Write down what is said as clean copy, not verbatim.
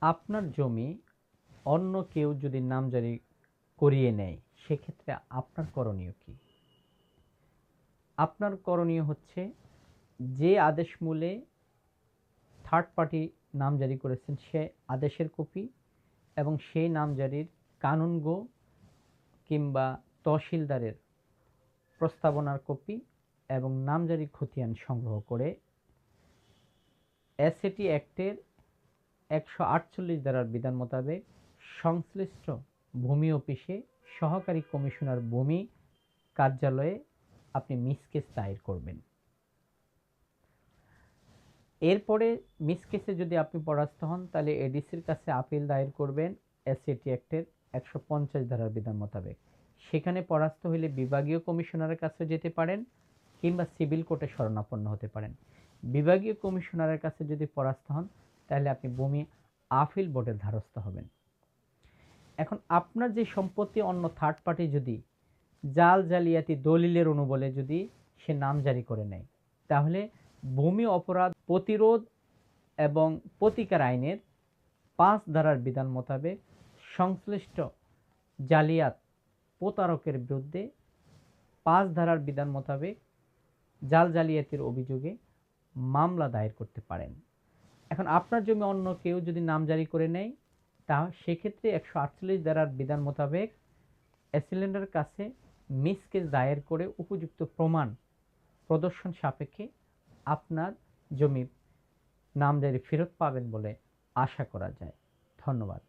আপনার জমি অন্য কেউ যদি নামজারি করিয়ে নেয় সেক্ষেত্রে আপনার করণীয় কি? আপনার করণীয় হচ্ছে যে আদেশমূলে থার্ড পার্টি নামজারি করেছেন সে আদেশের কপি এবং সেই নামজারির কানুনগো কিংবা তহসিলদারের প্রস্তাবনার কপি এবং নামজারি খতিয়ান সংগ্রহ করে এসএটি অ্যাক্টের 148 ধারার বিধান মোতাবেক সংশ্লিষ্ট ভূমি অফিসে সহকারী কমিশনার ভূমি কার্যালয়ে আপনি মিসকেস দায়ের করবেন। এরপরে মিসকেসে যদি আপনি পরাস্ত হন তাহলে এডিসির কাছে আপিল দায়ের করবেন এসএটি অ্যাক্টের 150 ধারার বিধান মোতাবেক। সেখানে পরাস্ত হইলে বিভাগীয় কমিশনারের কাছে যেতে পারেন কিংবা সিভিল কোর্টে শরণাপন্ন হতে পারেন। বিভাগীয় কমিশনারের কাছে যদি পরাস্ত হন তাহলে আপনি ভূমি আপিল বোর্ডের দ্বারস্থ হবেন। এখন আপনার যে সম্পত্তি অন্য থার্ড পার্টি যদি জালিয়াতি দলিলের অনুবলে যদি সে নামজারি করে নেয় তাহলে ভূমি অপরাধ প্রতিরোধ এবং প্রতিকার আইনের 5 ধারার বিধান মোতাবেক সংশ্লিষ্ট জালিয়াত প্রতারকের বিরুদ্ধে 5 ধারার বিধান মোতাবেক জালিয়াতির অভিযোগে মামলা দায়ের করতে পারেন। এখন আপনার জমি অন্য কেউ যদি নামজারি করে নেয় তা সেক্ষেত্রে 148 ধারার বিধান মোতাবেক অ্যাসিলেন্ডারের কাছে মিসকেস দায়ের করে উপযুক্ত প্রমাণ প্রদর্শন সাপেক্ষে আপনার জমি নামজারি ফেরত পাবেন বলে আশা করা যায়। ধন্যবাদ।